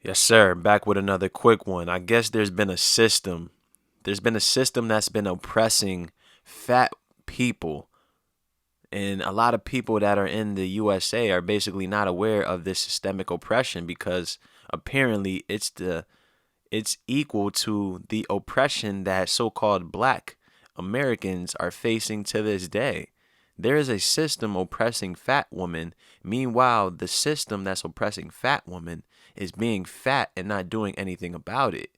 Yes, sir. Back with another quick one. I guess there's been a system. There's been a system that's been oppressing fat people. And a lot of people that are in the USA are basically not aware of this systemic oppression because apparently it's equal to the oppression that so-called black Americans are facing to this day. There is a system oppressing fat women. Meanwhile, the system that's oppressing fat women is being fat and not doing anything about it.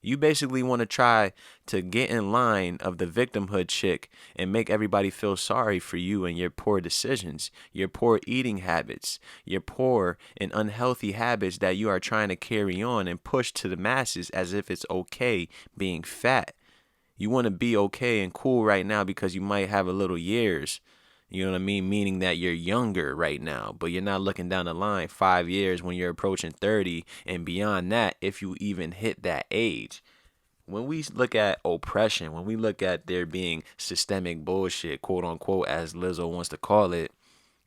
You basically want to try to get in line of the victimhood chick and make everybody feel sorry for you and your poor decisions, your poor eating habits, your poor and unhealthy habits that you are trying to carry on and push to the masses as if it's okay being fat. You want to be okay and cool right now because you might have a little years. You know what I mean? Meaning that you're younger right now, but you're not looking down the line 5 years when you're approaching 30 and beyond that, if you even hit that age. When we look at oppression, when we look at there being systemic bullshit, quote unquote, as Lizzo wants to call it,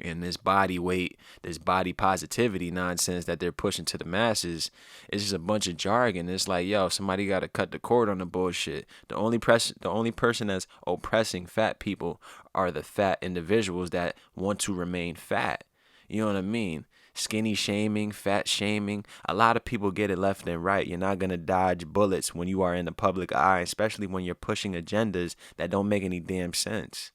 and this body weight, this body positivity nonsense that they're pushing to the masses, it's just a bunch of jargon. It's like, yo, somebody got to cut the cord on the bullshit. The only person that's oppressing fat people are the fat individuals that want to remain fat. You know what I mean? Skinny shaming, fat shaming. A lot of people get it left and right. You're not going to dodge bullets when you are in the public eye, especially when you're pushing agendas that don't make any damn sense.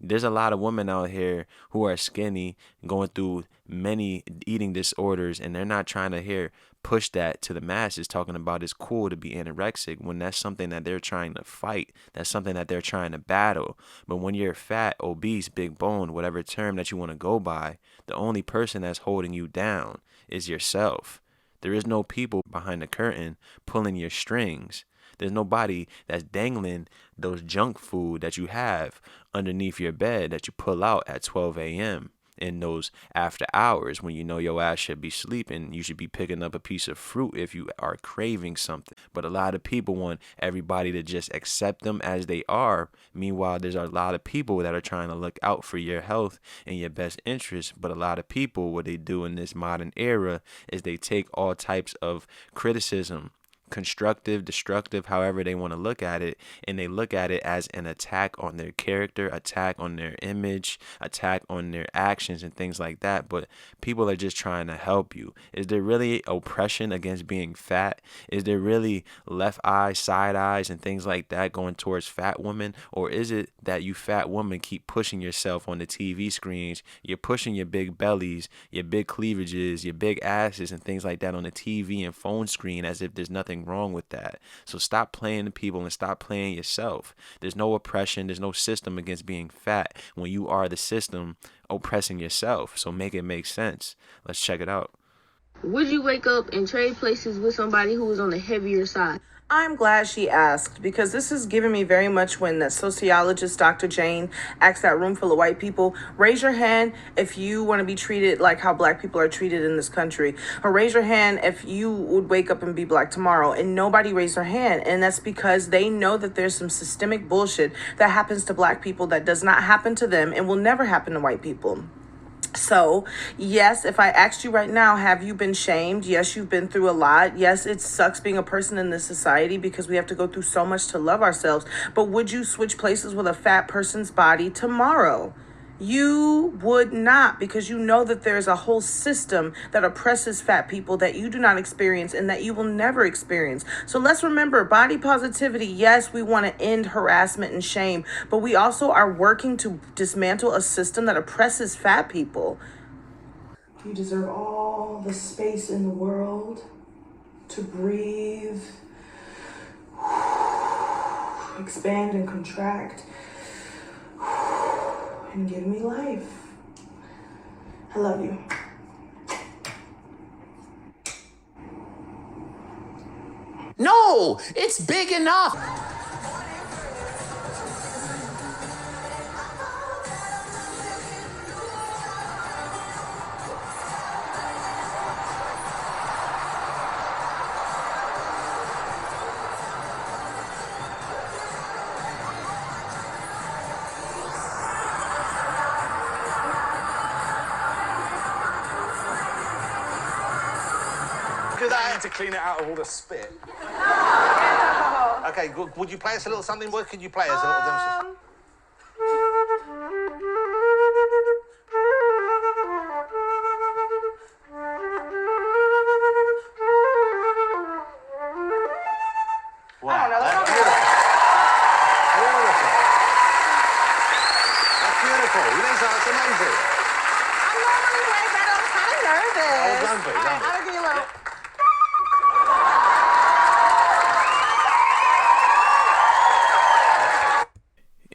There's a lot of women out here who are skinny, going through many eating disorders, and they're not trying to hear push that to the masses, talking about it's cool to be anorexic when that's something that they're trying to fight. That's something that they're trying to battle. But when you're fat, obese, big bone, whatever term that you want to go by, the only person that's holding you down is yourself. There is no people behind the curtain pulling your strings. There's nobody that's dangling those junk food that you have underneath your bed that you pull out at 12 a.m. in those after hours when you know your ass should be sleeping. You should be picking up a piece of fruit if you are craving something. But a lot of people want everybody to just accept them as they are. Meanwhile, there's a lot of people that are trying to look out for your health and your best interest. But a lot of people, what they do in this modern era is they take all types of criticism, constructive, destructive, however they want to look at it, and they look at it as an attack on their character, attack on their image, attack on their actions and things like that. But people are just trying to help you. Is there really oppression against being fat? Is there really left eyes, side eyes, and things like that going towards fat women? Or is it that you fat women keep pushing yourself on the TV screens? You're pushing your big bellies, your big cleavages, your big asses, and things like that on the TV and phone screen as if there's nothing wrong with that. So stop playing the people and stop playing yourself. There's no oppression, there's no system against being fat when you are the system oppressing yourself. So make it make sense. Let's check it out. Would you wake up and trade places with somebody who was on the heavier side? I'm glad she asked because this is giving me very much when that sociologist Dr. Jane asked that room full of white people, raise your hand if you want to be treated like how black people are treated in this country, or raise your hand if you would wake up and be black tomorrow. And nobody raised their hand. And that's because they know that there's some systemic bullshit that happens to black people that does not happen to them and will never happen to white people. So, yes, if I asked you right now, have you been shamed? Yes, you've been through a lot. Yes, it sucks being a person in this society because we have to go through so much to love ourselves. But would you switch places with a fat person's body tomorrow? You would not, because you know that there's a whole system that oppresses fat people that you do not experience and that you will never experience. So let's remember body positivity. Yes, we want to end harassment and shame, but we also are working to dismantle a system that oppresses fat people. You deserve all the space in the world to breathe, expand and contract, and give me life. I love you. No, it's big enough. do You that. need to clean it out of all the spit. Okay, good. Would you play us a little something? What could you play us a little demonstration? Wow, that's beautiful. Beautiful. That's beautiful. Lisa, that's amazing. I'm normally way better. I'm kind of nervous. Oh, don't be, All right, don't be. I'll give you a little.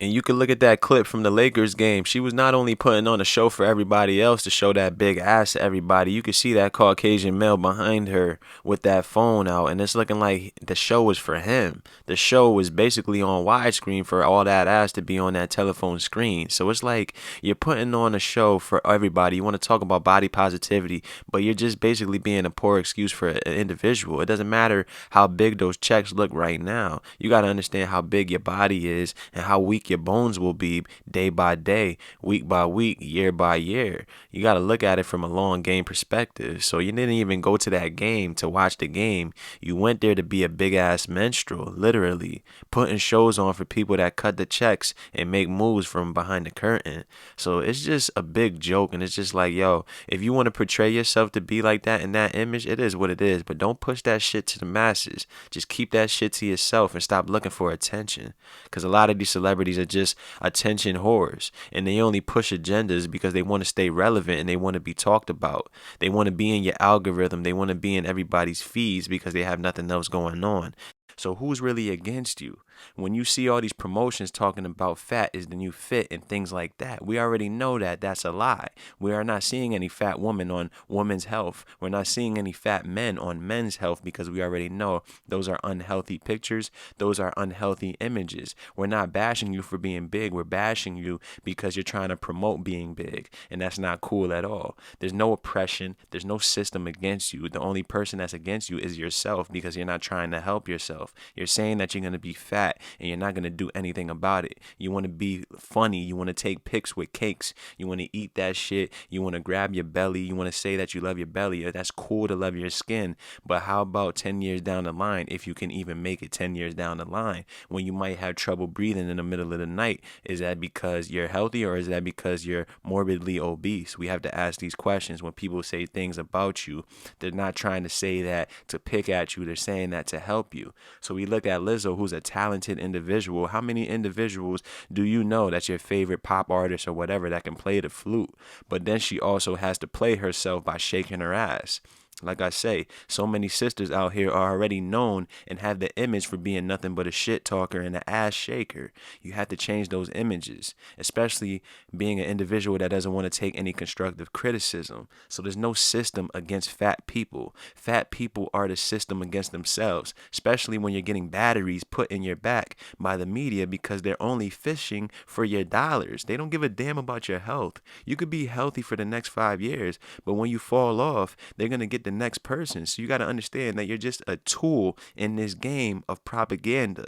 And you can look at that clip from the Lakers game. She was not only putting on a show for everybody else to show that big ass to everybody. You could see that Caucasian male behind her with that phone out, and it's looking like the show was for him. The show was basically on widescreen for all that ass to be on that telephone screen. So it's like you're putting on a show for everybody. You want to talk about body positivity, but you're just basically being a poor excuse for an individual. It doesn't matter how big those checks look right now. You got to understand how big your body is and how weak your bones will be day by day, week by week, year by year. You got to look at it from a long game perspective. So you didn't even go to that game to watch the game. You went there to be a big ass minstrel, literally putting shows on for people that cut the checks and make moves from behind the curtain. So it's just a big joke, and it's just like, yo, if you want to portray yourself to be like that in that image, it is what it is, but don't push that shit to the masses. Just keep that shit to yourself and stop looking for attention, because a lot of these celebrities are just attention whores, and they only push agendas because they want to stay relevant and they want to be talked about. They want to be in your algorithm. They want to be in everybody's feeds because they have nothing else going on. So who's really against you? When you see all these promotions talking about fat is the new fit and things like that, we already know that that's a lie. We are not seeing any fat women on women's health. We're not seeing any fat men on men's health because we already know those are unhealthy pictures. Those are unhealthy images. We're not bashing you for being big. We're bashing you because you're trying to promote being big, and that's not cool at all. There's no oppression. There's no system against you. The only person that's against you is yourself because you're not trying to help yourself. You're saying that you're going to be fat and you're not going to do anything about it. You want to be funny. You want to take pics with cakes. You want to eat that shit. You want to grab your belly. You want to say that you love your belly. That's cool to love your skin. But how about 10 years down the line, if you can even make it 10 years down the line, when you might have trouble breathing in the middle of the night? Is that because you're healthy, or is that because you're morbidly obese? We have to ask these questions when people say things about you. They're not trying to say that to pick at you. They're saying that to help you. So we look at Lizzo, who's a talented individual. How many individuals do you know that's your favorite pop artist or whatever that can play the flute? But then she also has to play herself by shaking her ass. Like I say, so many sisters out here are already known and have the image for being nothing but a shit talker and an ass shaker. You have to change those images, especially being an individual that doesn't want to take any constructive criticism. So there's no system against fat people. Fat people are the system against themselves, especially when you're getting batteries put in your back by the media because they're only fishing for your dollars. They don't give a damn about your health. You could be healthy for the next 5 years, but when you fall off, they're going to get the next person. So you got to understand that you're just a tool in this game of propaganda.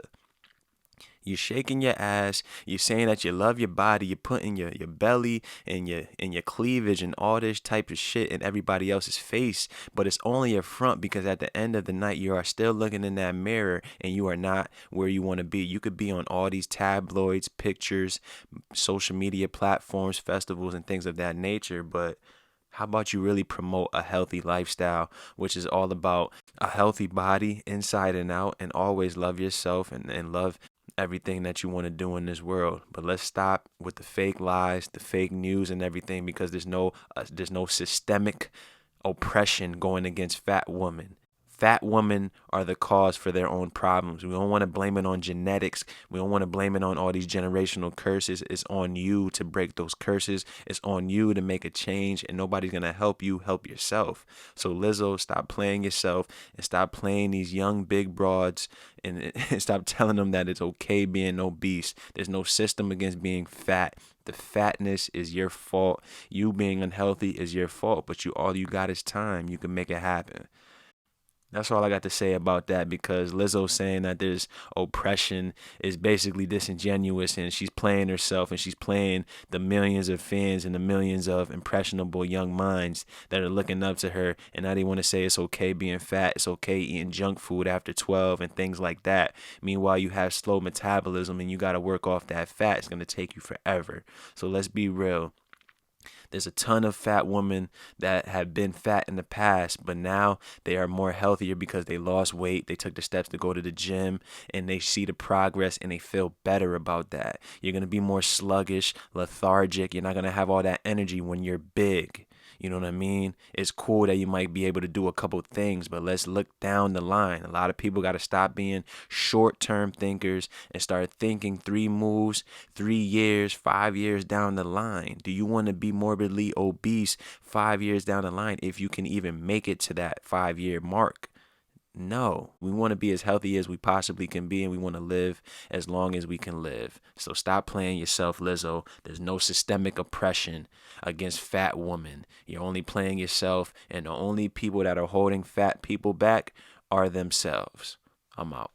You're shaking your ass. You're saying that you love your body. You're putting your belly and your cleavage and all this type of shit in everybody else's face. But it's only a front because at the end of the night, you are still looking in that mirror and you are not where you want to be. You could be on all these tabloids, pictures, social media platforms, festivals, and things of that nature. But how about you really promote a healthy lifestyle, which is all about a healthy body inside and out, and always love yourself and love everything that you want to do in this world. But let's stop with the fake lies, the fake news and everything, because there's no systemic oppression going against fat women. Fat women are the cause for their own problems. We don't want to blame it on genetics. We don't want to blame it on all these generational curses. It's on you to break those curses. It's on you to make a change, and nobody's going to help you help yourself. So Lizzo, stop playing yourself and stop playing these young big broads and stop telling them that it's okay being obese. There's no system against being fat. The fatness is your fault. You being unhealthy is your fault, but all you got is time. You can make it happen. That's all I got to say about that, because Lizzo saying that there's oppression is basically disingenuous, and she's playing herself, and she's playing the millions of fans and the millions of impressionable young minds that are looking up to her, and now they want to say it's okay being fat, it's okay eating junk food after 12 and things like that. Meanwhile, you have slow metabolism and you got to work off that fat. It's going to take you forever. So let's be real. There's a ton of fat women that have been fat in the past, but now they are more healthier because they lost weight. They took the steps to go to the gym, and they see the progress and they feel better about that. You're going to be more sluggish, lethargic. You're not going to have all that energy when you're big. You know what I mean? It's cool that you might be able to do a couple things, but let's look down the line. A lot of people got to stop being short-term thinkers and start thinking 3 moves, 3 years, 5 years down the line. Do you want to be morbidly obese 5 years down the line if you can even make it to that 5 year mark? No, we want to be as healthy as we possibly can be, and we want to live as long as we can live. So stop playing yourself, Lizzo. There's no systemic oppression against fat women. You're only playing yourself, and the only people that are holding fat people back are themselves. I'm out.